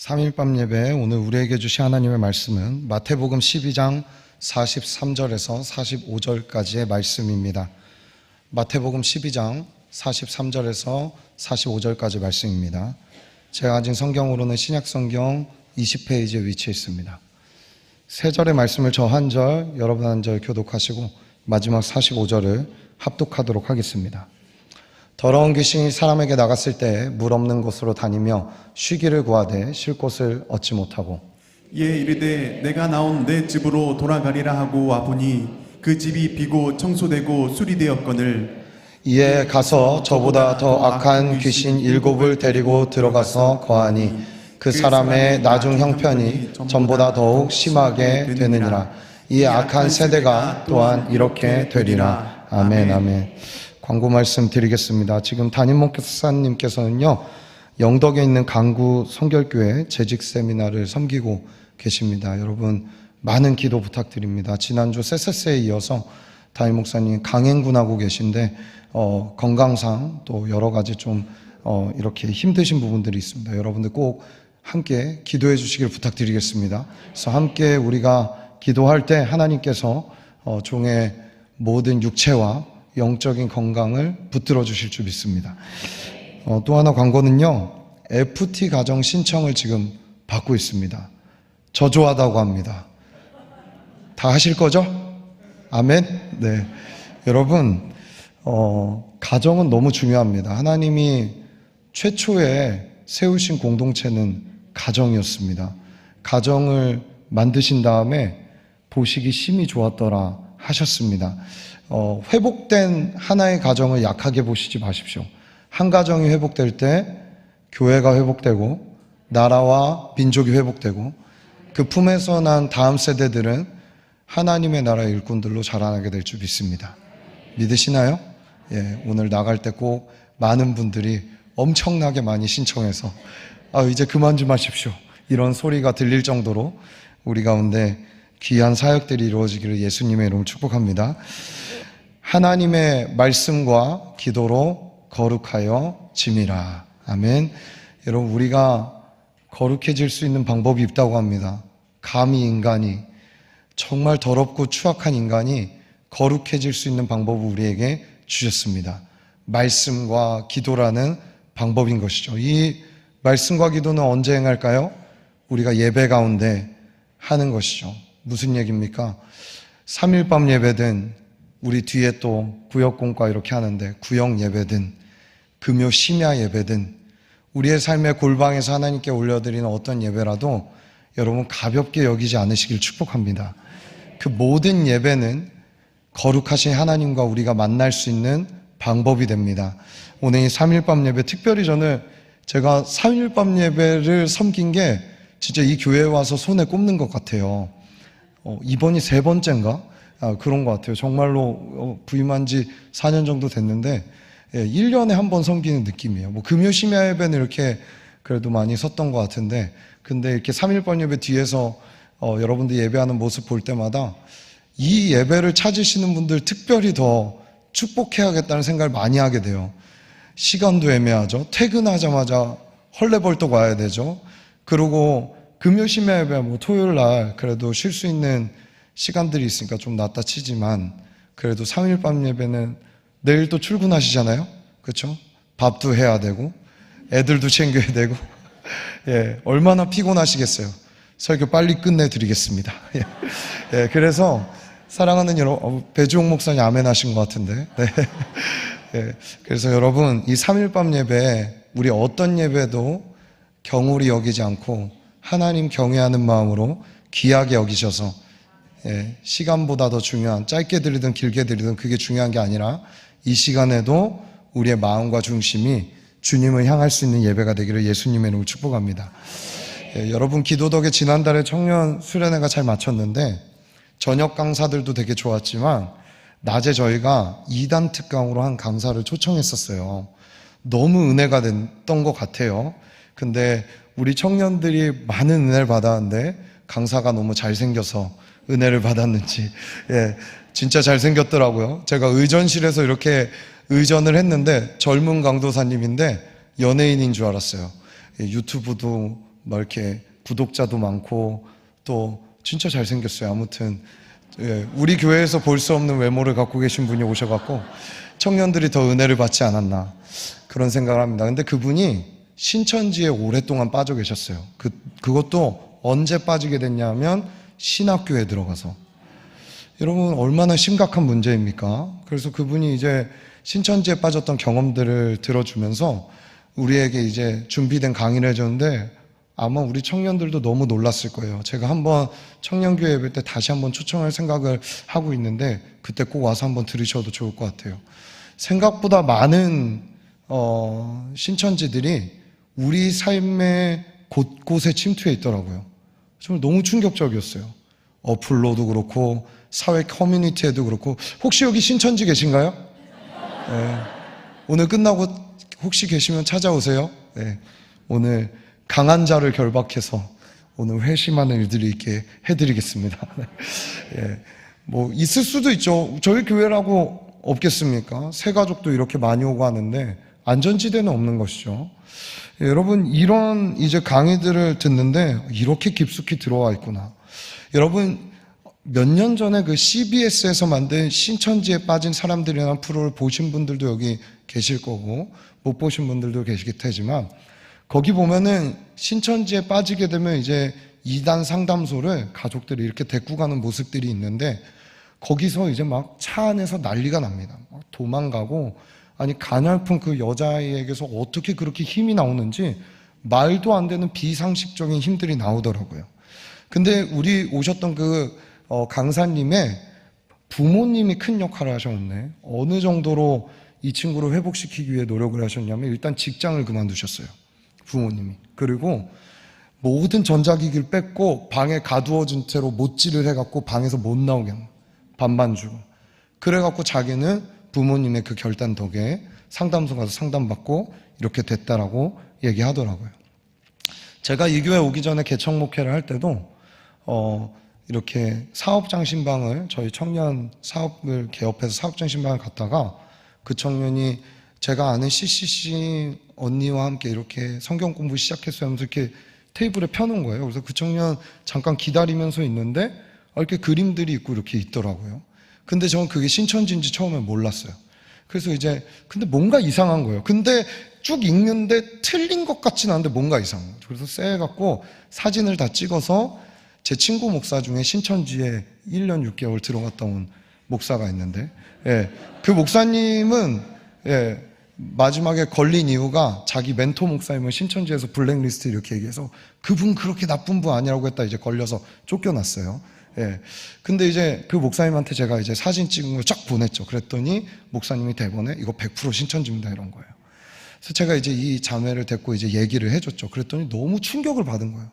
3일밤 예배, 오늘 우리에게 주신 하나님의 말씀은 마태복음 12장 43절에서 45절까지의 말씀입니다. 마태복음 12장 43절에서 45절까지 말씀입니다. 제가 가진 성경으로는 신약성경 20페이지에 위치해 있습니다. 세 절의 말씀을 저 한 절, 여러분 한 절 교독하시고 마지막 45절을 합독하도록 하겠습니다. 더러운 귀신이 사람에게 나갔을 때 물 없는 곳으로 다니며 쉬기를 구하되 쉴 곳을 얻지 못하고 이에 이르되 내가 나온 내 집으로 돌아가리라 하고 와보니 그 집이 비고 청소되고 수리되었거늘 이에 가서 저보다 더 악한 귀신 7을 데리고 들어가서 거하니 그 사람의 나중 형편이 전보다 더욱 심하게 되느니라. 이 악한 세대가 또한 이렇게 되리라. 아멘, 아멘. 광고 말씀 드리겠습니다. 지금 담임 목사님께서는요, 영덕에 있는 강구 성결교회 재직 세미나를 섬기고 계십니다. 여러분 많은 기도 부탁드립니다. 지난주 세세세에 이어서 담임 목사님 강행군하고 계신데 건강상 또 여러 가지 좀 이렇게 힘드신 부분들이 있습니다. 여러분들 꼭 함께 기도해 주시길 부탁드리겠습니다. 그래서 함께 우리가 기도할 때 하나님께서 종의 모든 육체와 영적인 건강을 붙들어 주실 줄 믿습니다. 또 하나 광고는요, FT 가정 신청을 지금 받고 있습니다. 저조하다고 합니다. 다 하실 거죠? 아멘? 네. 여러분, 가정은 너무 중요합니다. 하나님이 최초에 세우신 공동체는 가정이었습니다. 가정을 만드신 다음에 보시기 심히 좋았더라 하셨습니다. 회복된 하나의 가정을 약하게 보시지 마십시오. 한 가정이 회복될 때 교회가 회복되고 나라와 민족이 회복되고 그 품에서 난 다음 세대들은 하나님의 나라의 일꾼들로 자라나게 될 줄 믿습니다. 믿으시나요? 예, 오늘 나갈 때 꼭 많은 분들이 엄청나게 많이 신청해서 이제 그만 좀 하십시오, 이런 소리가 들릴 정도로 우리 가운데 귀한 사역들이 이루어지기를 예수님의 이름으로 축복합니다. 하나님의 말씀과 기도로 거룩하여 짐이라. 아멘. 여러분, 우리가 거룩해질 수 있는 방법이 있다고 합니다. 감히 인간이, 정말 더럽고 추악한 인간이 거룩해질 수 있는 방법을 우리에게 주셨습니다. 말씀과 기도라는 방법인 것이죠. 이 말씀과 기도는 언제 행할까요? 우리가 예배 가운데 하는 것이죠. 무슨 얘기입니까? 3일밤 예배든 우리 뒤에 또 구역공과 이렇게 하는데 구역 예배든 금요 심야 예배든 우리의 삶의 골방에서 하나님께 올려드리는 어떤 예배라도 여러분 가볍게 여기지 않으시길 축복합니다. 그 모든 예배는 거룩하신 하나님과 우리가 만날 수 있는 방법이 됩니다. 오늘 이 3일밤 예배, 특별히 제가 3일밤 예배를 섬긴 게 진짜 이 교회에 와서 손에 꼽는 것 같아요. 이번이 3번째인가? 그런 것 같아요. 정말로 부임한 지 4년 정도 됐는데 1년에 한 번 섬기는 느낌이에요. 금요 심야 예배는 이렇게 그래도 많이 섰던 것 같은데, 근데 이렇게 3일밤 예배 뒤에서 여러분들 예배하는 모습 볼 때마다 이 예배를 찾으시는 분들 특별히 더 축복해야겠다는 생각을 많이 하게 돼요. 시간도 애매하죠. 퇴근하자마자 헐레벌떡 와야 되죠. 그리고 금요 심야 예배 토요일 날 그래도 쉴 수 있는 시간들이 있으니까 좀 낫다 치지만 그래도 3일밤 예배는 내일 또 출근하시잖아요. 그렇죠? 밥도 해야 되고 애들도 챙겨야 되고 예, 얼마나 피곤하시겠어요. 설교 빨리 끝내드리겠습니다. 예, 그래서 사랑하는 여러분, 배주홍 목사님 아멘 하신 것 같은데 네. 예, 그래서 여러분 이 3일밤 예배 우리 어떤 예배도 경홀히 여기지 않고 하나님 경외하는 마음으로 귀하게 여기셔서 시간보다 더 중요한, 짧게 드리든 길게 드리든 그게 중요한 게 아니라 이 시간에도 우리의 마음과 중심이 주님을 향할 수 있는 예배가 되기를 예수님의 이름으로 축복합니다. 여러분 기도 덕에 지난달에 청년 수련회가 잘 마쳤는데 저녁 강사들도 되게 좋았지만 낮에 저희가 2단 특강으로 한 강사를 초청했었어요. 너무 은혜가 됐던 것 같아요. 근데 우리 청년들이 많은 은혜를 받았는데 강사가 너무 잘생겨서 은혜를 받았는지 진짜 잘생겼더라고요. 제가 의전실에서 이렇게 의전을 했는데 젊은 강도사님인데 연예인인 줄 알았어요. 유튜브도 뭐 이렇게 구독자도 많고 또 진짜 잘생겼어요. 아무튼 예, 우리 교회에서 볼 수 없는 외모를 갖고 계신 분이 오셔갖고 청년들이 더 은혜를 받지 않았나 그런 생각을 합니다. 근데 그분이 신천지에 오랫동안 빠져 계셨어요. 그것도 언제 빠지게 됐냐면 신학교에 들어가서. 여러분 얼마나 심각한 문제입니까? 그래서 그분이 이제 신천지에 빠졌던 경험들을 들어주면서 우리에게 이제 준비된 강의를 해줬는데 아마 우리 청년들도 너무 놀랐을 거예요. 제가 한번 청년교회 예배 때 다시 한번 초청할 생각을 하고 있는데 그때 꼭 와서 한번 들으셔도 좋을 것 같아요. 생각보다 많은 신천지들이 우리 삶의 곳곳에 침투해 있더라고요. 정말 너무 충격적이었어요. 어플로도 그렇고 사회 커뮤니티에도 그렇고. 혹시 여기 신천지 계신가요? 네. 오늘 끝나고 혹시 계시면 찾아오세요. 네. 오늘 강한 자를 결박해서 오늘 회심하는 일들이 있게 해드리겠습니다. 예. 뭐 있을 수도 있죠. 저희 교회라고 없겠습니까? 새 가족도 이렇게 많이 오고 하는데 안전지대는 없는 것이죠. 예, 여러분 이런 이제 강의들을 듣는데 이렇게 깊숙이 들어와 있구나. 여러분 몇 년 전에 그 CBS에서 만든 신천지에 빠진 사람들이라는 프로를 보신 분들도 여기 계실 거고 못 보신 분들도 계시겠 테지만 거기 보면은 신천지에 빠지게 되면 이제 이단 상담소를 가족들이 이렇게 데리고 가는 모습들이 있는데 거기서 이제 막 차 안에서 난리가 납니다. 막 도망가고 아니 가냘픈 그 여자아이에게서 어떻게 그렇게 힘이 나오는지 말도 안 되는 비상식적인 힘들이 나오더라고요. 근데 우리 오셨던 그 강사님의 부모님이 큰 역할을 하셨네. 어느 정도로 이 친구를 회복시키기 위해 노력을 하셨냐면 일단 직장을 그만두셨어요. 부모님이. 그리고 모든 전자기기를 뺐고 방에 가두어진 채로 못질을 해갖고 방에서 못 나오게 합니다. 반반 주고. 그래갖고 자기는 부모님의 그 결단 덕에 상담소 가서 상담받고 이렇게 됐다라고 얘기하더라고요. 제가 이 교회 오기 전에 개척 목회를 할 때도 이렇게 사업장 신방을 저희 청년 사업을 개업해서 사업장 신방을 갔다가 그 청년이 제가 아는 CCC 언니와 함께 이렇게 성경 공부 시작했어요 하면서 이렇게 테이블에 펴놓은 거예요. 그래서 그 청년 잠깐 기다리면서 있는데 이렇게 그림들이 있고 이렇게 있더라고요. 근데 저는 그게 신천지인지 처음에 몰랐어요. 그래서 이제 근데 뭔가 이상한 거예요. 근데 쭉 읽는데 틀린 것 같진 않은데 뭔가 이상한 거예요. 그래서 쎄갖고 사진을 다 찍어서 제 친구 목사 중에 신천지에 1년 6개월 들어갔다 온 목사가 있는데, 예, 그 목사님은 예, 마지막에 걸린 이유가 자기 멘토 목사님을 신천지에서 블랙리스트 이렇게 얘기해서 그분 그렇게 나쁜 분 아니라고 했다 이제 걸려서 쫓겨났어요. 예. 근데 이제 그 목사님한테 제가 이제 사진 찍은 걸 쫙 보냈죠. 그랬더니 목사님이 대본에 이거 100% 신천지입니다 이런 거예요. 그래서 제가 이제 이 자매를 데리고 이제 얘기를 해줬죠. 그랬더니 너무 충격을 받은 거예요.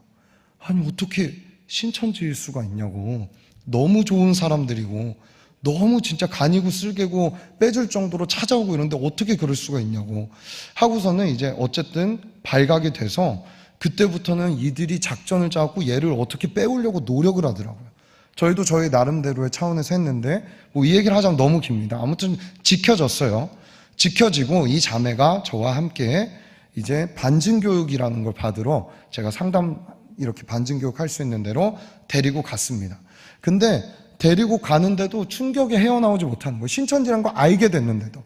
아니 어떻게 신천지일 수가 있냐고. 너무 좋은 사람들이고 너무 진짜 간이고 쓸개고 빼줄 정도로 찾아오고 이런데 어떻게 그럴 수가 있냐고 하고서는 이제 어쨌든 발각이 돼서 그때부터는 이들이 작전을 짜고 얘를 어떻게 빼오려고 노력을 하더라고요. 저희도 저희 나름대로의 차원에서 했는데 뭐 이 얘기를 하자면 너무 깁니다. 아무튼 지켜졌어요. 지켜지고 이 자매가 저와 함께 이제 반증교육이라는 걸 받으러 제가 상담 이렇게 반증교육 할 수 있는 대로 데리고 갔습니다. 근데 데리고 가는데도 충격에 헤어나오지 못하는 거예요. 신천지라는 걸 알게 됐는데도.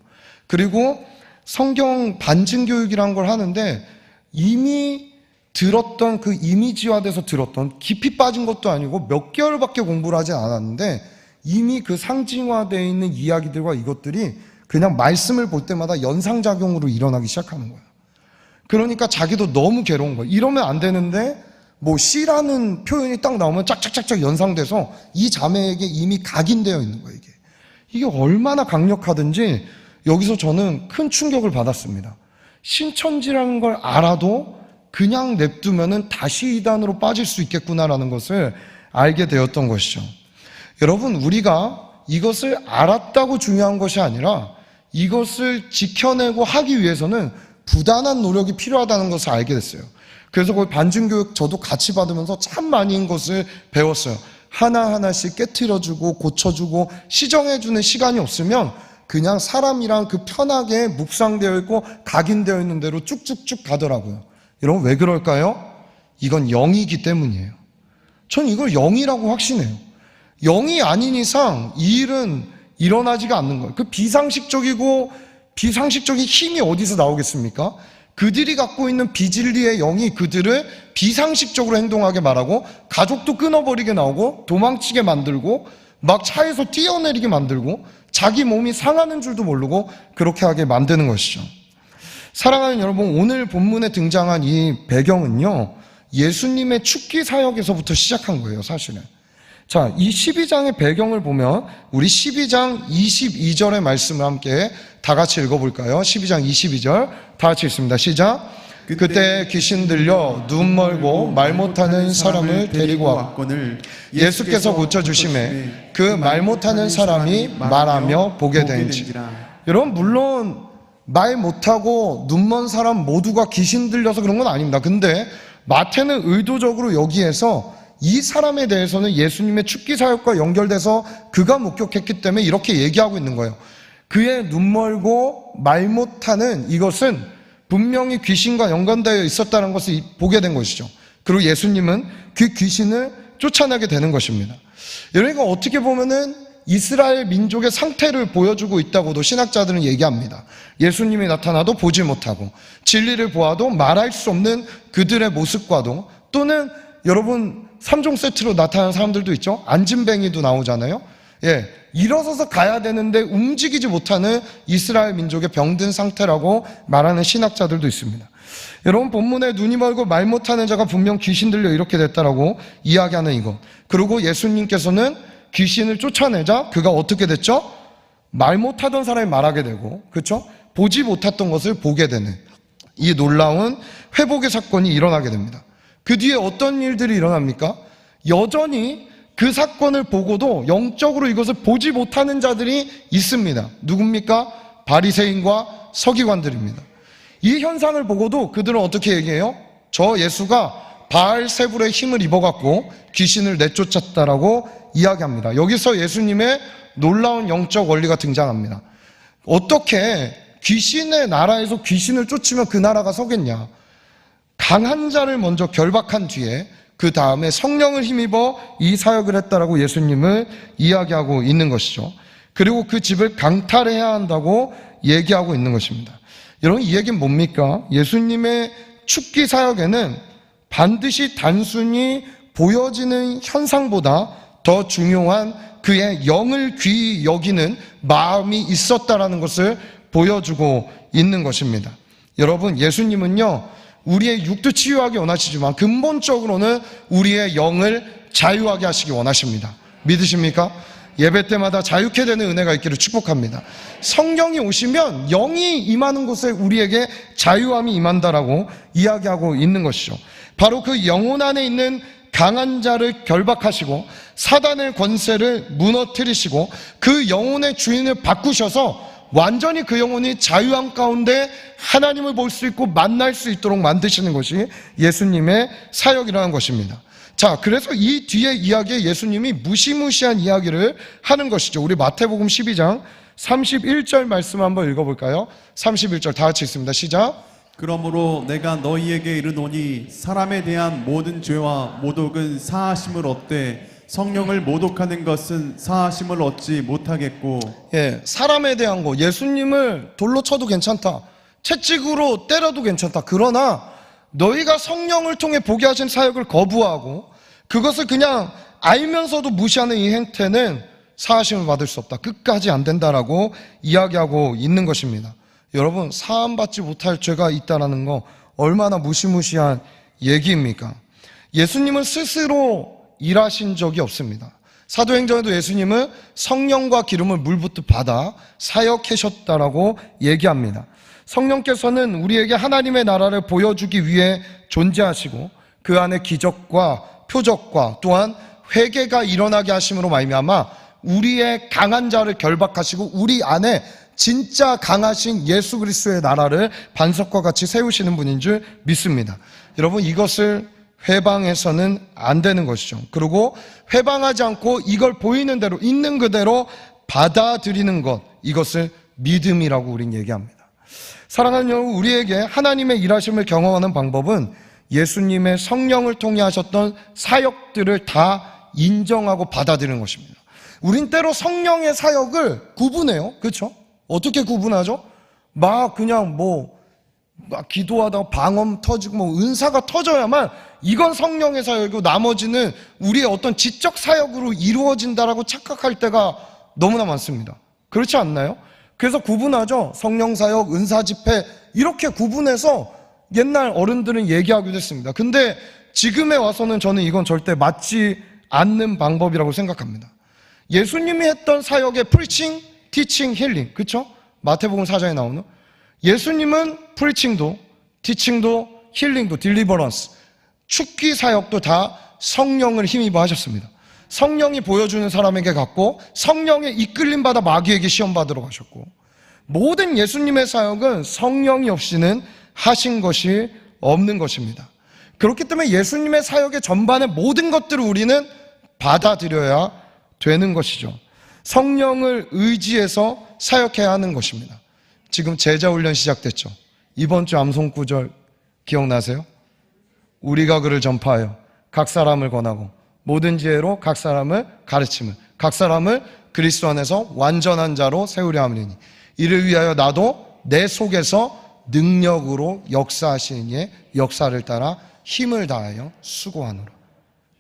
그리고 성경 반증교육이라는 걸 하는데 이미 들었던 그 이미지화돼서 들었던 깊이 빠진 것도 아니고 몇 개월밖에 공부를 하지 않았는데 이미 그 상징화되어 있는 이야기들과 이것들이 그냥 말씀을 볼 때마다 연상작용으로 일어나기 시작하는 거예요. 그러니까 자기도 너무 괴로운 거예요. 이러면 안 되는데 뭐 C라는 표현이 딱 나오면 짝짝짝짝 연상돼서 이 자매에게 이미 각인되어 있는 거예요. 이게 얼마나 강력하든지 여기서 저는 큰 충격을 받았습니다. 신천지라는 걸 알아도 그냥 냅두면은 다시 이단으로 빠질 수 있겠구나라는 것을 알게 되었던 것이죠. 여러분, 우리가 이것을 알았다고 중요한 것이 아니라 이것을 지켜내고 하기 위해서는 부단한 노력이 필요하다는 것을 알게 됐어요. 그래서 그 반증교육 저도 같이 받으면서 참 많은 것을 배웠어요. 하나하나씩 깨트려주고 고쳐주고 시정해주는 시간이 없으면 그냥 사람이랑 그 편하게 묵상되어 있고 각인되어 있는 대로 쭉쭉쭉 가더라고요. 여러분 왜 그럴까요? 이건 영이기 때문이에요. 전 이걸 영이라고 확신해요. 영이 아닌 이상 이 일은 일어나지가 않는 거예요. 그 비상식적인 힘이 어디서 나오겠습니까? 그들이 갖고 있는 비진리의 영이 그들을 비상식적으로 행동하게 말하고 가족도 끊어버리게 나오고 도망치게 만들고 막 차에서 뛰어내리게 만들고 자기 몸이 상하는 줄도 모르고 그렇게 하게 만드는 것이죠. 사랑하는 여러분, 오늘 본문에 등장한 이 배경은요, 예수님의 축기 사역에서부터 시작한 거예요, 사실은. 자, 이 12장의 배경을 보면 우리 12장 22절의 말씀을 함께 다 같이 읽어볼까요? 12장 22절 다 같이 읽습니다. 시작. 그때 귀신 들려 눈 멀고 말 못하는 사람을 데리고 왔거늘 예수께서 고쳐주심에 그 말 못하는 사람이 말하며 보게 된지라. 여러분, 물론 말 못하고 눈 먼 사람 모두가 귀신 들려서 그런 건 아닙니다. 근데 마태는 의도적으로 여기에서 이 사람에 대해서는 예수님의 축기 사역과 연결돼서 그가 목격했기 때문에 이렇게 얘기하고 있는 거예요. 그의 눈 멀고 말 못하는 이것은 분명히 귀신과 연관되어 있었다는 것을 보게 된 것이죠. 그리고 예수님은 그 귀신을 쫓아내게 되는 것입니다. 여러분, 이거 어떻게 보면은 이스라엘 민족의 상태를 보여주고 있다고도 신학자들은 얘기합니다. 예수님이 나타나도 보지 못하고 진리를 보아도 말할 수 없는 그들의 모습과도, 또는 여러분 3종 세트로 나타나는 사람들도 있죠. 안진뱅이도 나오잖아요. 예, 일어서서 가야 되는데 움직이지 못하는 이스라엘 민족의 병든 상태라고 말하는 신학자들도 있습니다. 여러분, 본문에 눈이 멀고 말 못하는 자가 분명 귀신 들려 이렇게 됐다라고 이야기하는 이것, 그리고 예수님께서는 귀신을 쫓아내자 그가 어떻게 됐죠? 말 못하던 사람이 말하게 되고, 그렇죠? 보지 못했던 것을 보게 되는 이 놀라운 회복의 사건이 일어나게 됩니다. 그 뒤에 어떤 일들이 일어납니까? 여전히 그 사건을 보고도 영적으로 이것을 보지 못하는 자들이 있습니다. 누굽니까? 바리새인과 서기관들입니다. 이 현상을 보고도 그들은 어떻게 얘기해요? 저 예수가 바알세불의 힘을 입어갖고 귀신을 내쫓았다라고 이야기합니다. 여기서 예수님의 놀라운 영적 원리가 등장합니다. 어떻게 귀신의 나라에서 귀신을 쫓으면 그 나라가 서겠냐? 강한 자를 먼저 결박한 뒤에 그 다음에 성령을 힘입어 이 사역을 했다라고 예수님을 이야기하고 있는 것이죠. 그리고 그 집을 강탈해야 한다고 얘기하고 있는 것입니다. 여러분, 이 얘기는 뭡니까? 예수님의 축기 사역에는 반드시 단순히 보여지는 현상보다 더 중요한 그의 영을 귀히 여기는 마음이 있었다라는 것을 보여주고 있는 것입니다. 여러분, 예수님은요, 우리의 육도 치유하기 원하시지만 근본적으로는 우리의 영을 자유하게 하시기 원하십니다. 믿으십니까? 예배 때마다 자유케 되는 은혜가 있기를 축복합니다. 성령이 오시면 영이 임하는 곳에 우리에게 자유함이 임한다라고 이야기하고 있는 것이죠. 바로 그 영혼 안에 있는 강한 자를 결박하시고 사단의 권세를 무너뜨리시고 그 영혼의 주인을 바꾸셔서 완전히 그 영혼이 자유함 가운데 하나님을 볼 수 있고 만날 수 있도록 만드시는 것이 예수님의 사역이라는 것입니다. 자, 그래서 이 뒤에 이야기에 예수님이 무시무시한 이야기를 하는 것이죠. 우리 마태복음 12장 31절 말씀 한번 읽어볼까요? 31절 다 같이 읽습니다. 시작. 그러므로 내가 너희에게 이르노니 사람에 대한 모든 죄와 모독은 사하심을 얻되 성령을 모독하는 것은 사하심을 얻지 못하겠고. 예, 사람에 대한 거, 예수님을 돌로 쳐도 괜찮다, 채찍으로 때려도 괜찮다. 그러나 너희가 성령을 통해 보게 하신 사역을 거부하고 그것을 그냥 알면서도 무시하는 이 행태는 사하심을 받을 수 없다. 끝까지 안 된다라고 이야기하고 있는 것입니다. 여러분, 사함받지 못할 죄가 있다라는 거 얼마나 무시무시한 얘기입니까? 예수님은 스스로 일하신 적이 없습니다. 사도행전에도 예수님은 성령과 기름을 물붓듯 받아 사역하셨다라고 얘기합니다. 성령께서는 우리에게 하나님의 나라를 보여주기 위해 존재하시고 그 안에 기적과 표적과 또한 회개가 일어나게 하심으로 말미암아 우리의 강한 자를 결박하시고 우리 안에 진짜 강하신 예수 그리스도의 나라를 반석과 같이 세우시는 분인 줄 믿습니다. 여러분, 이것을 회방해서는 안 되는 것이죠. 그리고 회방하지 않고 이걸 보이는 대로 있는 그대로 받아들이는 것, 이것을 믿음이라고 우린 얘기합니다. 사랑하는 여러분, 우리에게 하나님의 일하심을 경험하는 방법은 예수님의 성령을 통해 하셨던 사역들을 다 인정하고 받아들이는 것입니다. 우린 때로 성령의 사역을 구분해요. 그렇죠? 어떻게 구분하죠? 막 그냥 막 기도하다가 방언 터지고 은사가 터져야만 이건 성령의 사역이고 나머지는 우리의 어떤 지적 사역으로 이루어진다라고 착각할 때가 너무나 많습니다. 그렇지 않나요? 그래서 구분하죠. 성령 사역, 은사 집회 이렇게 구분해서 옛날 어른들은 얘기하기도 했습니다. 근데 지금에 와서는 저는 이건 절대 맞지 않는 방법이라고 생각합니다. 예수님이 했던 사역의 프리칭, 티칭, 힐링, 그렇죠? 마태복음 4장에 나오는 예수님은 프리칭도, 티칭도, 힐링도, 딜리버런스, 축기 사역도 다 성령을 힘입어 하셨습니다. 성령이 보여주는 사람에게 갔고 성령의 이끌림 받아 마귀에게 시험 받으러 가셨고 모든 예수님의 사역은 성령이 없이는 하신 것이 없는 것입니다. 그렇기 때문에 예수님의 사역의 전반의 모든 것들을 우리는 받아들여야 되는 것이죠. 성령을 의지해서 사역해야 하는 것입니다. 지금 제자훈련 시작됐죠. 이번 주 암송구절 기억나세요? 우리가 그를 전파하여 각 사람을 권하고 모든 지혜로 각 사람을 가르침을 각 사람을 그리스도 안에서 완전한 자로 세우려 함이니 이를 위하여 나도 내 속에서 능력으로 역사하시는 이의 역사를 따라 힘을 다하여 수고하노라.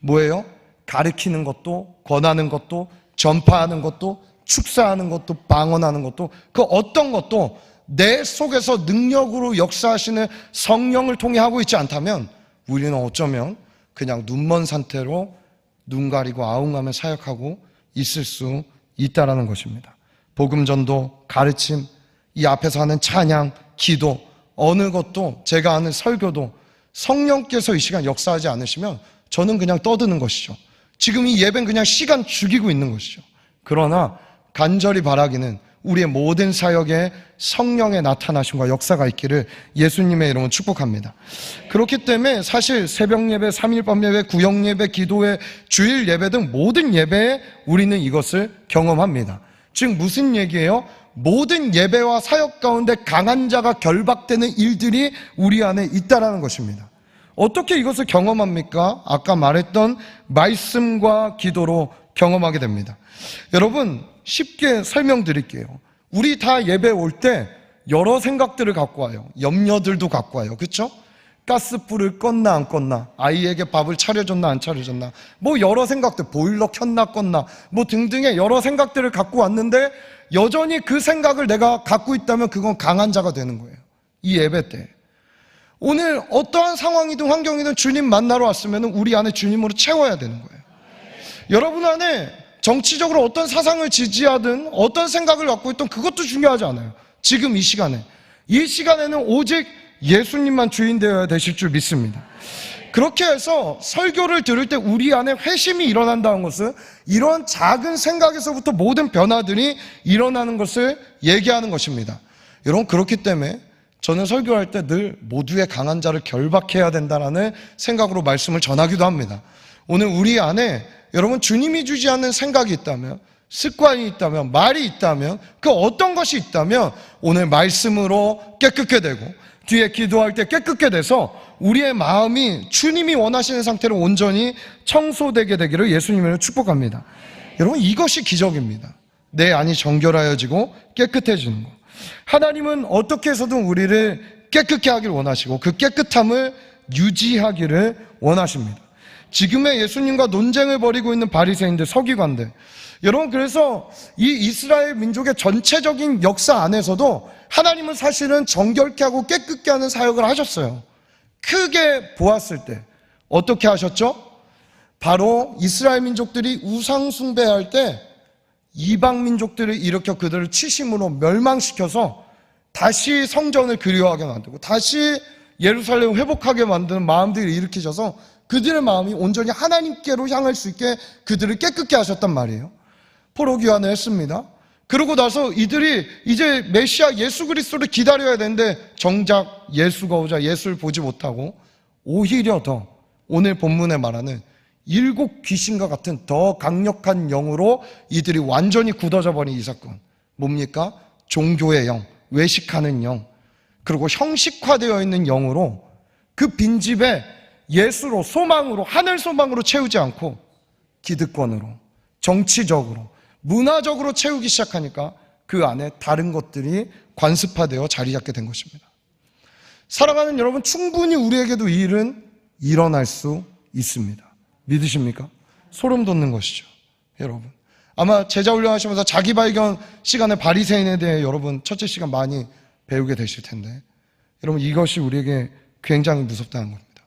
뭐예요? 가르치는 것도 권하는 것도 전파하는 것도 축사하는 것도 방언하는 것도 그 어떤 것도 내 속에서 능력으로 역사하시는 성령을 통해 하고 있지 않다면 우리는 어쩌면 그냥 눈먼 상태로 눈 가리고 아웅하며 사역하고 있을 수 있다라는 것입니다. 복음전도, 가르침, 이 앞에서 하는 찬양, 기도, 어느 것도 제가 아는 설교도 성령께서 이 시간 역사하지 않으시면 저는 그냥 떠드는 것이죠. 지금 이 예배는 그냥 시간 죽이고 있는 것이죠. 그러나 간절히 바라기는 우리의 모든 사역에 성령의 나타나심과 역사가 있기를 예수님의 이름으로 축복합니다. 그렇기 때문에 사실 새벽 예배, 3일 밤 예배, 구역 예배, 기도회, 주일 예배 등 모든 예배에 우리는 이것을 경험합니다. 즉 무슨 얘기예요? 모든 예배와 사역 가운데 강한 자가 결박되는 일들이 우리 안에 있다라는 것입니다. 어떻게 이것을 경험합니까? 아까 말했던 말씀과 기도로 경험하게 됩니다. 여러분 쉽게 설명드릴게요. 우리 다 예배 올 때 여러 생각들을 갖고 와요. 염려들도 갖고 와요. 그렇죠? 가스불을 껐나 안 껐나, 아이에게 밥을 차려줬나 안 차려줬나, 여러 생각들, 보일러 켰나 껐나 등등의 여러 생각들을 갖고 왔는데 여전히 그 생각을 내가 갖고 있다면 그건 강한 자가 되는 거예요. 이 예배 때 오늘 어떠한 상황이든 환경이든 주님 만나러 왔으면 우리 안에 주님으로 채워야 되는 거예요. 여러분 안에 정치적으로 어떤 사상을 지지하든 어떤 생각을 갖고 있든 그것도 중요하지 않아요. 지금 이 시간에는 오직 예수님만 주인 되어야 되실 줄 믿습니다. 그렇게 해서 설교를 들을 때 우리 안에 회심이 일어난다는 것은 이런 작은 생각에서부터 모든 변화들이 일어나는 것을 얘기하는 것입니다. 여러분 그렇기 때문에 저는 설교할 때 늘 모두의 강한 자를 결박해야 된다는 생각으로 말씀을 전하기도 합니다. 오늘 우리 안에 여러분 주님이 주지 않는 생각이 있다면, 습관이 있다면, 말이 있다면, 그 어떤 것이 있다면 오늘 말씀으로 깨끗게 되고 뒤에 기도할 때 깨끗게 돼서 우리의 마음이 주님이 원하시는 상태로 온전히 청소되게 되기를 예수님으로 축복합니다. 여러분 이것이 기적입니다. 내 안이 정결하여지고 깨끗해지는 것. 하나님은 어떻게 해서든 우리를 깨끗게 하기를 원하시고 그 깨끗함을 유지하기를 원하십니다. 지금의 예수님과 논쟁을 벌이고 있는 바리새인들, 서기관들, 여러분 그래서 이 이스라엘 민족의 전체적인 역사 안에서도 하나님은 사실은 정결케 하고 깨끗게 하는 사역을 하셨어요. 크게 보았을 때 어떻게 하셨죠? 바로 이스라엘 민족들이 우상 숭배할 때 이방 민족들을 일으켜 그들을 치심으로 멸망시켜서 다시 성전을 그리워하게 만들고 다시 예루살렘을 회복하게 만드는 마음들을 일으키셔서 그들의 마음이 온전히 하나님께로 향할 수 있게 그들을 깨끗게 하셨단 말이에요. 포로기환을 했습니다. 그러고 나서 이들이 이제 메시아 예수 그리스도를 기다려야 되는데 정작 예수가 오자 예수를 보지 못하고 오히려 더 오늘 본문에 말하는 7 귀신과 같은 더 강력한 영으로 이들이 완전히 굳어져 버린 이 사건. 뭡니까? 종교의 영, 외식하는 영, 그리고 형식화되어 있는 영으로 그 빈집에 예수로, 소망으로, 하늘 소망으로 채우지 않고 기득권으로, 정치적으로, 문화적으로 채우기 시작하니까 그 안에 다른 것들이 관습화되어 자리 잡게 된 것입니다. 사랑하는 여러분, 충분히 우리에게도 이 일은 일어날 수 있습니다. 믿으십니까? 소름 돋는 것이죠. 여러분, 아마 제자 훈련하시면서 자기 발견 시간에 바리새인에 대해 여러분 첫째 시간 많이 배우게 되실 텐데, 여러분, 이것이 우리에게 굉장히 무섭다는 겁니다.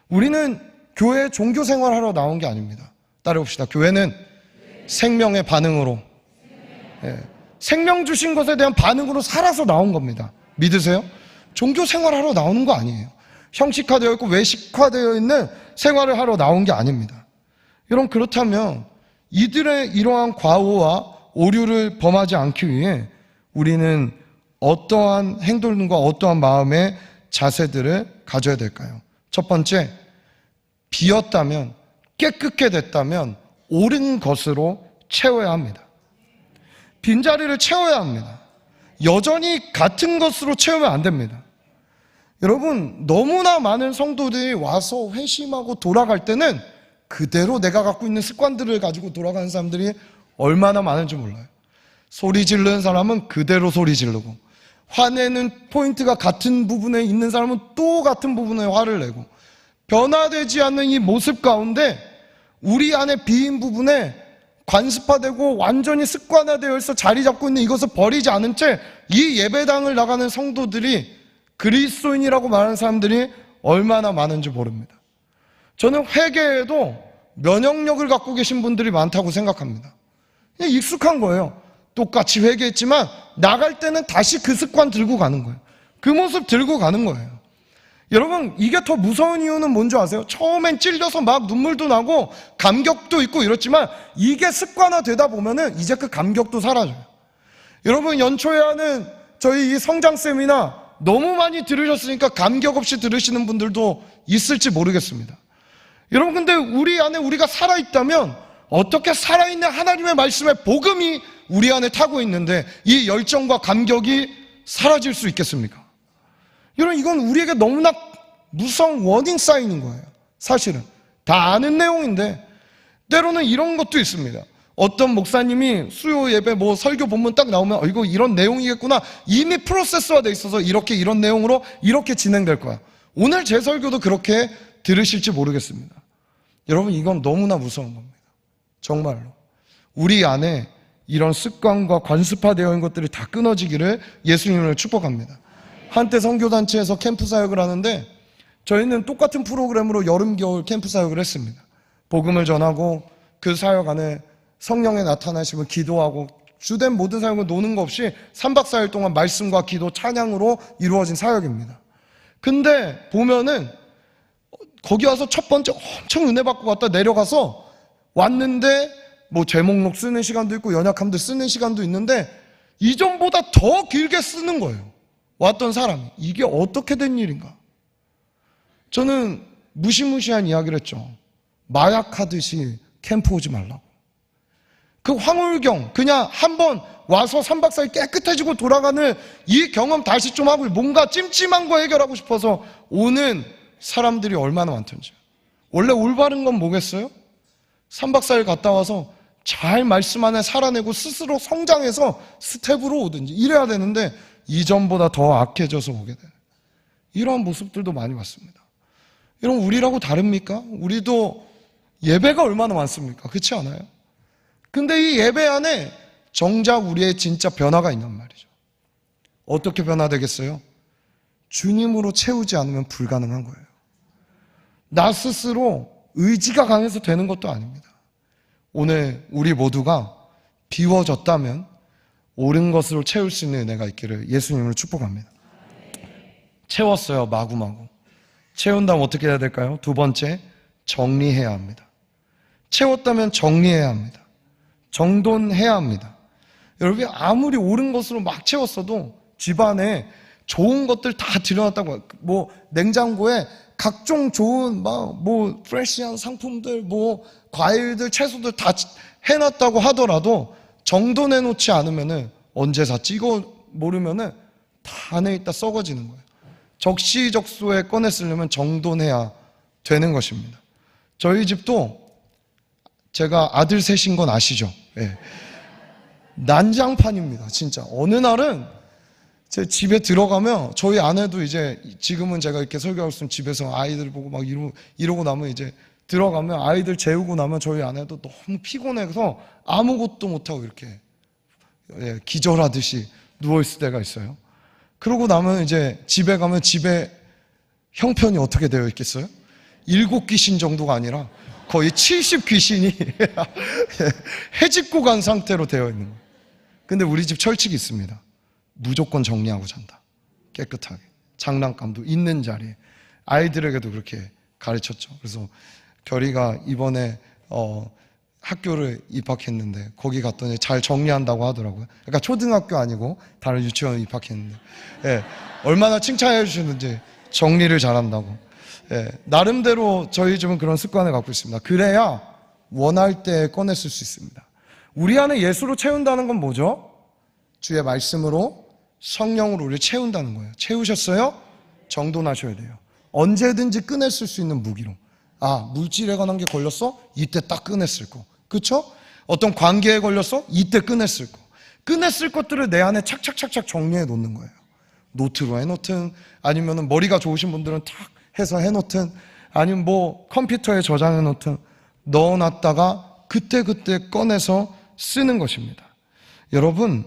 우리는 교회 종교 생활하러 나온 게 아닙니다. 따라봅시다. 교회는 생명의 반응으로, 생명 주신 것에 대한 반응으로 살아서 나온 겁니다. 믿으세요? 종교 생활하러 나오는 거 아니에요. 형식화되어 있고 외식화되어 있는 생활을 하러 나온 게 아닙니다. 여러분, 그렇다면 이들의 이러한 과오와 오류를 범하지 않기 위해 우리는 어떠한 행동과 어떠한 마음의 자세들을 가져야 될까요? 첫 번째, 비었다면, 깨끗게 됐다면 옳은 것으로 채워야 합니다. 빈자리를 채워야 합니다. 여전히 같은 것으로 채우면 안 됩니다. 여러분, 너무나 많은 성도들이 와서 회심하고 돌아갈 때는 그대로 내가 갖고 있는 습관들을 가지고 돌아가는 사람들이 얼마나 많은지 몰라요. 소리 지르는 사람은 그대로 소리 지르고, 화내는 포인트가 같은 부분에 있는 사람은 또 같은 부분에 화를 내고, 변화되지 않는 이 모습 가운데 우리 안에 비인 부분에 관습화되고 완전히 습관화되어 있어 자리 잡고 있는 이것을 버리지 않은 채 이 예배당을 나가는 성도들이, 그리스도인이라고 말하는 사람들이 얼마나 많은지 모릅니다. 저는 회개에도 면역력을 갖고 계신 분들이 많다고 생각합니다. 그냥 익숙한 거예요. 똑같이 회개했지만 나갈 때는 다시 그 습관 들고 가는 거예요. 그 모습 들고 가는 거예요. 여러분, 이게 더 무서운 이유는 뭔지 아세요? 처음엔 찔려서 막 눈물도 나고 감격도 있고 이렇지만 이게 습관화 되다 보면은 이제 그 감격도 사라져요. 여러분, 연초에 하는 저희 이 성장 세미나 너무 많이 들으셨으니까 감격 없이 들으시는 분들도 있을지 모르겠습니다. 여러분, 근데 우리 안에 우리가 살아있다면 어떻게 살아있는 하나님의 말씀의 복음이 우리 안에 타고 있는데 이 열정과 감격이 사라질 수 있겠습니까? 여러분, 이건 우리에게 너무나 무서운 워닝 사인인 거예요. 사실은 다 아는 내용인데 때로는 이런 것도 있습니다. 어떤 목사님이 수요 예배 설교 본문 딱 나오면 이거 이런 내용이겠구나, 이미 프로세스화 돼 있어서 이렇게 이런 내용으로 이렇게 진행될 거야. 오늘 제 설교도 그렇게 들으실지 모르겠습니다. 여러분, 이건 너무나 무서운 겁니다. 정말로 우리 안에 이런 습관과 관습화되어 있는 것들이 다 끊어지기를 예수님을 축복합니다. 한때 선교단체에서 캠프 사역을 하는데 저희는 똑같은 프로그램으로 여름 겨울 캠프 사역을 했습니다. 복음을 전하고 그 사역 안에 성령의 나타나심을 기도하고 주된 모든 사역은 노는 거 없이 3박 4일 동안 말씀과 기도, 찬양으로 이루어진 사역입니다. 근데 보면은 거기 와서 첫 번째 엄청 은혜 받고 갔다 내려가서 왔는데 제목록 쓰는 시간도 있고 연약함들 쓰는 시간도 있는데 이전보다 더 길게 쓰는 거예요. 왔던 사람이. 이게 어떻게 된 일인가? 저는 무시무시한 이야기를 했죠. 마약하듯이 캠프 오지 말라고. 그 황홀경, 그냥 한번 와서 3박 4일 깨끗해지고 돌아가는 이 경험 다시 좀 하고 뭔가 찜찜한 거 해결하고 싶어서 오는 사람들이 얼마나 많던지. 원래 올바른 건 뭐겠어요? 3박 4일 갔다 와서 잘 말씀 안에 살아내고 스스로 성장해서 스텝으로 오든지 이래야 되는데 이전보다 더 악해져서 오게 돼요. 이러한 모습들도 많이 왔습니다. 여러분, 우리라고 다릅니까? 우리도 예배가 얼마나 많습니까? 그렇지 않아요? 근데 이 예배 안에 정작 우리의 진짜 변화가 있단 말이죠. 어떻게 변화되겠어요? 주님으로 채우지 않으면 불가능한 거예요. 나 스스로 의지가 강해서 되는 것도 아닙니다. 오늘 우리 모두가 비워졌다면 옳은 것으로 채울 수 있는 은혜가 있기를 예수님을 축복합니다. 채웠어요, 마구마구. 채운다면 어떻게 해야 될까요? 두 번째, 정리해야 합니다. 채웠다면 정리해야 합니다. 정돈해야 합니다. 여러분, 아무리 옳은 것으로 막 채웠어도 집안에 좋은 것들 다 들여놨다고, 냉장고에 각종 좋은 프레시한 상품들, 과일들, 채소들 다 해놨다고 하더라도 정돈해놓지 않으면은 언제 다 찍어 모르면은 다 안에 있다 썩어지는 거예요. 적시적소에 꺼내 쓰려면 정돈해야 되는 것입니다. 저희 집도 제가 아들 셋인 건 아시죠? 예. 난장판입니다. 진짜. 어느 날은 제 집에 들어가면 저희 아내도 이제 지금은 제가 이렇게 설교하고 있으면 집에서 아이들 보고 막 이러고 나면 이제 들어가면 아이들 재우고 나면 저희 아내도 너무 피곤해서 아무것도 못하고 이렇게 기절하듯이 누워있을 때가 있어요. 그러고 나면 이제 집에 가면 집에 형편이 어떻게 되어 있겠어요? 7귀신 정도가 아니라 거의 70귀신이 해집고 간 상태로 되어 있는 거예요. 근데 우리 집 철칙이 있습니다. 무조건 정리하고 잔다. 깨끗하게. 장난감도 있는 자리에. 아이들에게도 그렇게 가르쳤죠. 그래서 결이가 이번에 학교를 입학했는데 거기 갔더니 잘 정리한다고 하더라고요. 그러니까 초등학교 아니고 다른 유치원 입학했는데 얼마나 칭찬해 주시는지 정리를 잘한다고. 나름대로 저희 집은 그런 습관을 갖고 있습니다. 그래야 원할 때 꺼냈을 수 있습니다. 우리 안에 예수로 채운다는 건 뭐죠? 주의 말씀으로 성령으로 우리를 채운다는 거예요. 채우셨어요? 정돈하셔야 돼요. 언제든지 꺼냈을 수 있는 무기로. 물질에 관한 게 걸렸어? 이때 딱 꺼냈을 거. 그쵸? 어떤 관계에 걸렸어? 이때 꺼냈을 거. 꺼냈을 것들을 내 안에 착착착착 정리해 놓는 거예요. 노트로 해놓든 아니면 머리가 좋으신 분들은 탁 해서 해놓든 아니면 뭐 컴퓨터에 저장해 놓든 넣어놨다가 그때그때 꺼내서 쓰는 것입니다. 여러분,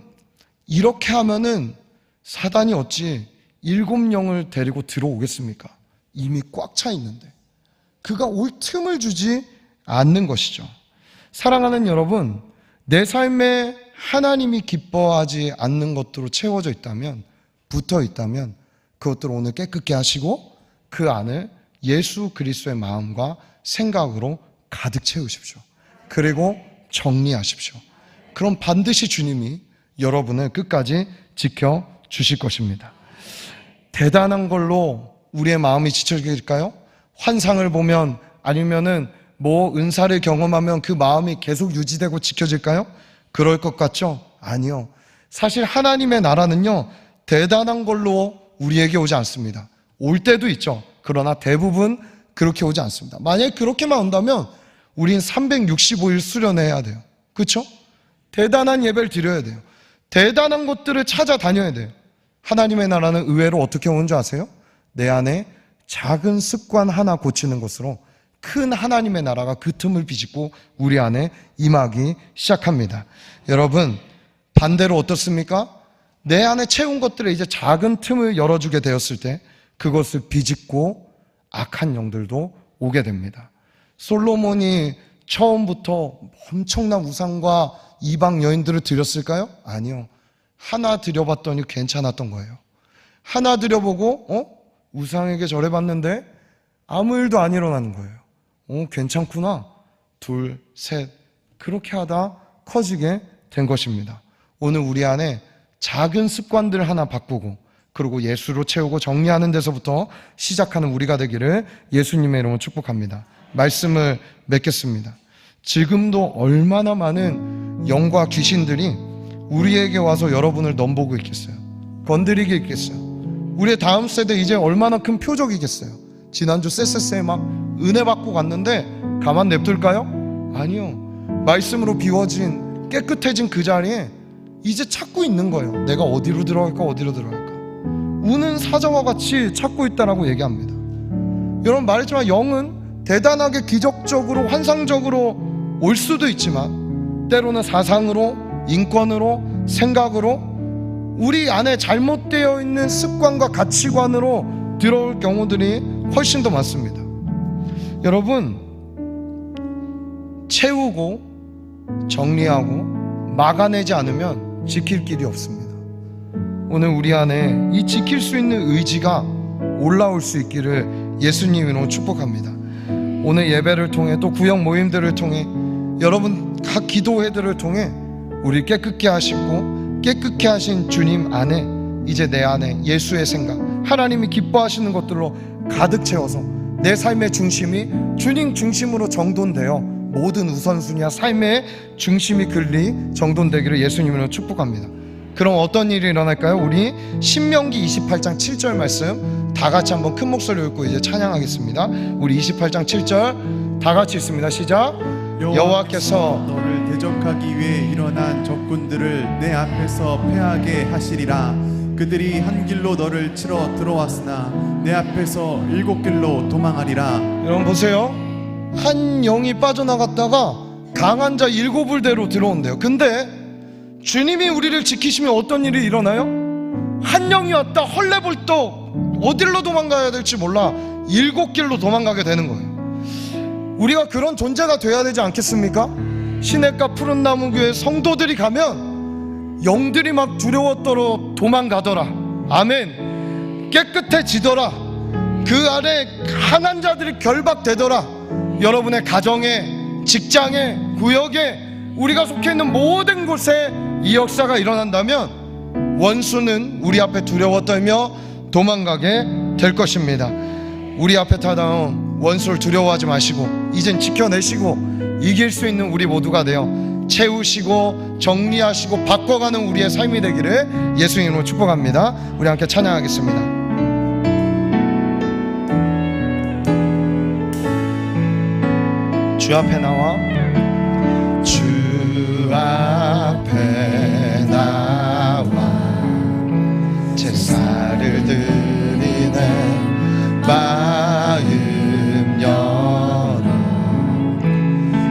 이렇게 하면은 사단이 어찌 7영을 데리고 들어오겠습니까? 이미 꽉 차 있는데 그가 올 틈을 주지 않는 것이죠. 사랑하는 여러분, 내 삶에 하나님이 기뻐하지 않는 것들로 채워져 있다면, 붙어 있다면 그것들을 오늘 깨끗게 하시고 그 안을 예수 그리스도의 마음과 생각으로 가득 채우십시오. 그리고 정리하십시오. 그럼 반드시 주님이 여러분을 끝까지 지켜주실 것입니다. 대단한 걸로 우리의 마음이 지쳐질까요? 환상을 보면 아니면은 뭐 은사를 경험하면 그 마음이 계속 유지되고 지켜질까요? 그럴 것 같죠? 아니요. 사실 하나님의 나라는요, 대단한 걸로 우리에게 오지 않습니다. 올 때도 있죠. 그러나 대부분 그렇게 오지 않습니다. 만약에 그렇게만 온다면 우린 365일 수련해야 돼요. 그렇죠? 대단한 예배를 드려야 돼요. 대단한 것들을 찾아다녀야 돼요. 하나님의 나라는 의외로 어떻게 오는 줄 아세요? 내 안에 작은 습관 하나 고치는 것으로 큰 하나님의 나라가 그 틈을 비집고 우리 안에 임하기 시작합니다. 여러분, 반대로 어떻습니까? 내 안에 채운 것들에 이제 작은 틈을 열어주게 되었을 때 그것을 비집고 악한 영들도 오게 됩니다. 솔로몬이 처음부터 엄청난 우상과 이방 여인들을 드렸을까요? 아니요. 하나 드려봤더니 괜찮았던 거예요. 하나 드려보고 우상에게 절해봤는데 아무 일도 안 일어나는 거예요. 괜찮구나. 둘, 셋. 그렇게 하다 커지게 된 것입니다. 오늘 우리 안에 작은 습관들 하나 바꾸고 그리고 예수로 채우고 정리하는 데서부터 시작하는 우리가 되기를 예수님의 이름으로 축복합니다. 말씀을 맺겠습니다. 지금도 얼마나 많은 영과 귀신들이 우리에게 와서 여러분을 넘보고 있겠어요. 건드리게 있겠어요. 우리의 다음 세대 이제 얼마나 큰 표적이겠어요. 지난주 쎄쎄쎄 막 은혜 받고 갔는데 가만 냅둘까요? 아니요. 말씀으로 비워진 깨끗해진 그 자리에 이제 찾고 있는 거예요. 내가 어디로 들어갈까 어디로 들어갈까. 우는 사자와 같이 찾고 있다라고 얘기합니다. 여러분, 말했지만 영은 대단하게 기적적으로 환상적으로 올 수도 있지만 때로는 사상으로, 인권으로, 생각으로 우리 안에 잘못되어 있는 습관과 가치관으로 들어올 경우들이 훨씬 더 많습니다. 여러분, 채우고 정리하고 막아내지 않으면 지킬 길이 없습니다. 오늘 우리 안에 이 지킬 수 있는 의지가 올라올 수 있기를 예수님으로 축복합니다. 오늘 예배를 통해 또 구역 모임들을 통해 여러분 각 기도회들을 통해 우리 깨끗게 하시고 깨끗게 하신 주님 안에 이제 내 안에 예수의 생각, 하나님이 기뻐하시는 것들로 가득 채워서 내 삶의 중심이 주님 중심으로 정돈되어 모든 우선순위와 삶의 중심이 정돈되기를 예수님으로 축복합니다. 그럼 어떤 일이 일어날까요? 우리 신명기 28장 7절 말씀 다 같이 한번 큰 목소리로 읽고 이제 찬양하겠습니다. 우리 28장 7절 다 같이 읽습니다. 시작. 여호와께서 너를 대적하기 위해 일어난 적군들을 내 앞에서 패하게 하시리라. 그들이 한 길로 너를 치러 들어왔으나 내 앞에서 7길로 도망하리라. 여러분 보세요. 한 영이 빠져나갔다가 강한 자 7대로 들어온대요. 근데 주님이 우리를 지키시면 어떤 일이 일어나요? 한 영이 왔다 헐레벌떡 어디로 도망가야 될지 몰라 7길로 도망가게 되는 거예요. 우리가 그런 존재가 돼야 되지 않겠습니까? 시냇가 푸른 나무 교회 성도들이 가면 영들이 막 두려워 떨어 도망가더라. 아멘. 깨끗해지더라. 그 아래 강한 자들이 결박되더라. 여러분의 가정에, 직장에, 구역에, 우리가 속해 있는 모든 곳에 이 역사가 일어난다면 원수는 우리 앞에 두려워 떨며 도망가게 될 것입니다. 우리 앞에 다가온 원수를 두려워하지 마시고 이젠 지켜내시고 이길 수 있는 우리 모두가 되어 채우시고 정리하시고 바꿔가는 우리의 삶이 되기를 예수 이름으로 축복합니다. 우리 함께 찬양하겠습니다. 주 앞에 나와 주 앞에 나와 제사를 드리네 마음 열어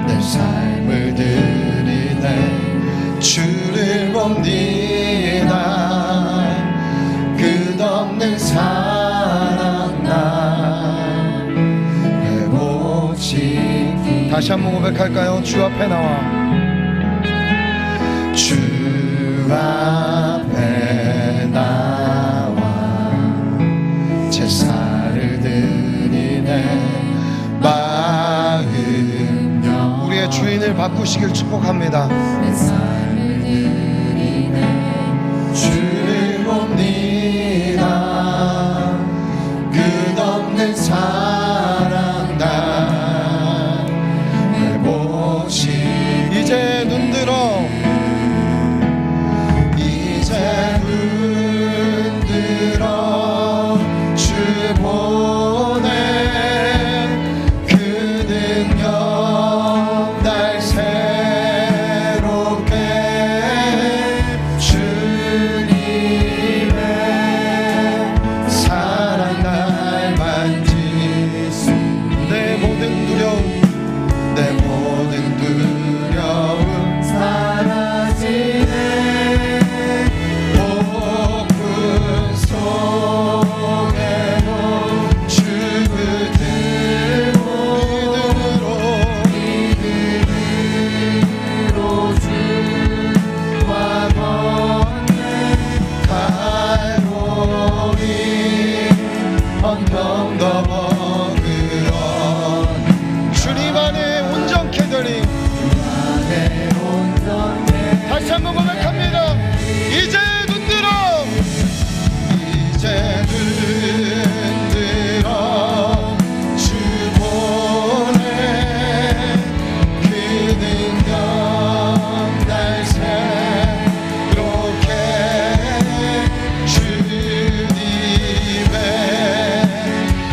내 삶을 드리네 주를 봅니다 끝없는 사랑 나 회복시키 다시 한번 고백할까요? 주 앞에 나와 주 앞에 나와 제사를 드리네 마음 열 우리의 주인을 바꾸시길 축복합니다. 내 삶을 드리네 주를 봅니다 끝없는 사랑 나 회복시 이제 눈들어 이제 눈들어 주 보내 그 능력 날 새롭게 주님의 사랑 날 만지시 내 모든 두려움 내 모든 두려움 사라지네 폭풍 속에도 주 믿음으로 주와 걷네 갈보리 언덕 넘어 주님 안에 온전케 되리 다시 한번 고백합니다. 이제 눈들어 이제 눈들어 주 보내 그 능력 날 새롭게 주님의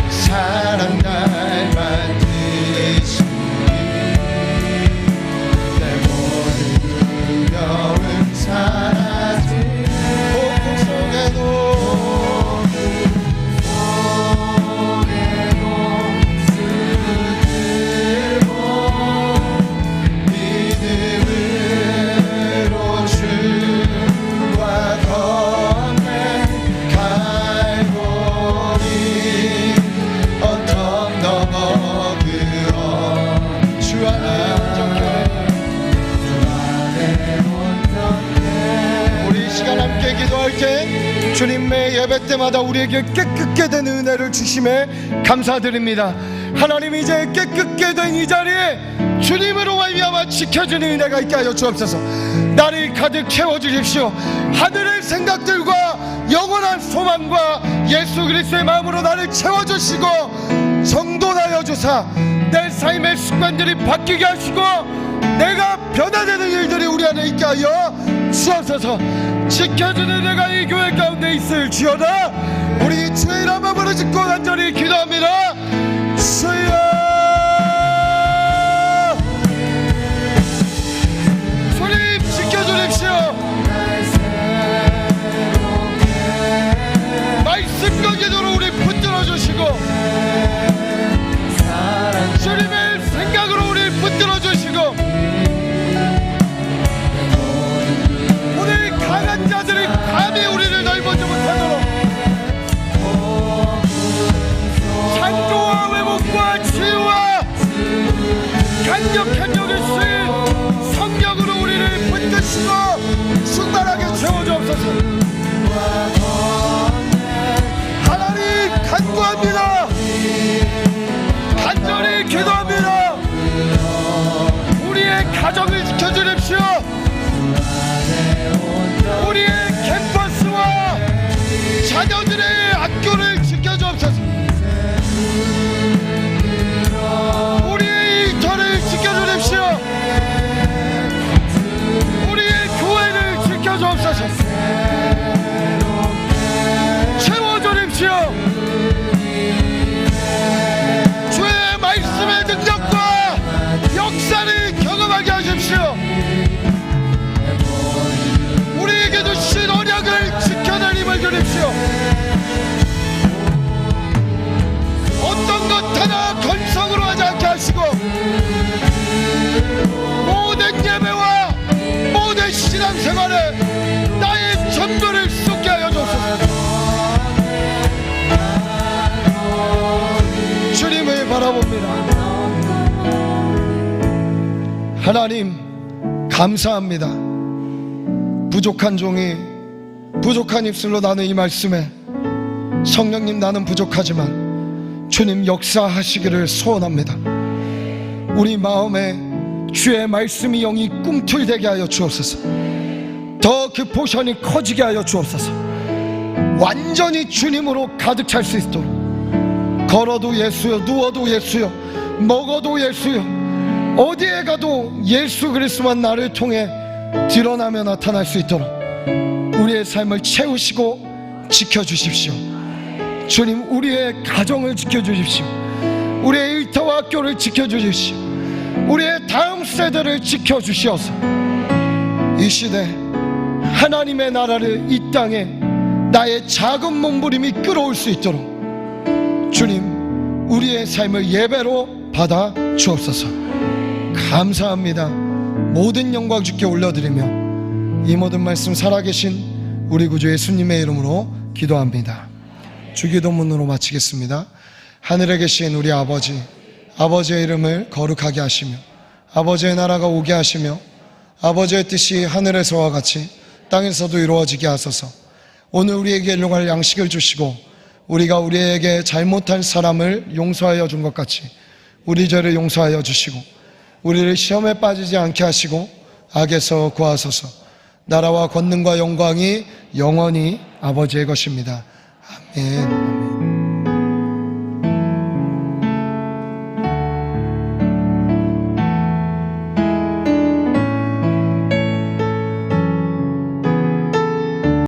사랑 날 만드시 내 모든 두려움 사라지네 폭풍 속에도 믿음으로 주와 걷네 갈보리 언덕 넘어 그어 주 안에 온전케 우리 이 시간 함께 기도할 때 주님의 예배 때마다 우리에게 깨끗게 된 은혜를 주심에 감사드립니다. 하나님 이제 깨끗게 된 이 자리에 주님으로 말미암아 지켜주는 은혜가 있게 하여 주옵소서. 나를 가득 채워주십시오. 하늘의 생각들과 영원한 소망과 예수 그리스도의 마음으로 나를 채워주시고 정돈하여 하여 주사 내 삶의 습관들이 바뀌게 하시고 내가 변화되는 일들이 우리 안에 있게 하여 주옵소서. 지켜주는 내가 이 교회 가운데 있을지어다. 우리 주의 이름으로 부르짖고 간절히 기도합니다. 주여, 주님 지켜주십시오. 말씀과 기도로 우리 붙들어 주시고 주님의 생각으로 우리 붙들어 주시고 오늘 강한 자들이 감히 우리를 넓어지 못하도록 창조와 회복과 치유와 강력한 영의 수인 성령으로 우리를 붙드시고 충만하게 채워주옵소서. 하나님 간구합니다. 간절히 기도합니다. 우리의 가정을 지켜주십시오. 우리의 캠퍼스와 자녀들의 학교를 지켜주옵소서. 우리의 일터를 지켜주십시오. 우리의 교회를 지켜주옵소서. 채워주십시오. 주의 말씀의 능력과 역사를 경험하게 하십시오. 우리에게 주신 언약을 지켜낼 힘을 주십시오. 어떤 것 하나 건성으로 하지 않게 하시고 모든 예배와 모든 신앙생활에 나의 전부를 쏟게 하여 주옵소서. 주님을 바라봅니다. 하나님 감사합니다. 부족한 종이 부족한 입술로 나는 이 말씀에 성령님 나는 부족하지만 주님 역사하시기를 소원합니다. 우리 마음에 주의 말씀이 영이 꿈틀대게 하여 주옵소서. 더 그 포션이 커지게 하여 주옵소서. 완전히 주님으로 가득 찰 수 있도록 걸어도 예수요, 누워도 예수요, 먹어도 예수요, 어디에 가도 예수 그리스도만 나를 통해 드러나며 나타날 수 있도록 우리의 삶을 채우시고 지켜주십시오. 주님 우리의 가정을 지켜주십시오. 우리의 일터와 학교를 지켜주십시오. 우리의 다음 세대를 지켜주시옵소서. 이 시대 하나님의 나라를 이 땅에 나의 작은 몸부림이 끌어올 수 있도록 주님 우리의 삶을 예배로 받아 주옵소서. 감사합니다. 모든 영광 주께 올려드리며 이 모든 말씀 살아계신 우리 구주 예수님의 이름으로 기도합니다. 주기도문으로 마치겠습니다. 하늘에 계신 우리 아버지, 아버지의 이름을 거룩하게 하시며 아버지의 나라가 오게 하시며 아버지의 뜻이 하늘에서와 같이 땅에서도 이루어지게 하소서. 오늘 우리에게 일용할 양식을 주시고 우리가 우리에게 잘못한 사람을 용서하여 준 것 같이 우리 죄를 용서하여 주시고 우리를 시험에 빠지지 않게 하시고 악에서 구하소서. 나라와 권능과 영광이 영원히 아버지의 것입니다. 아멘.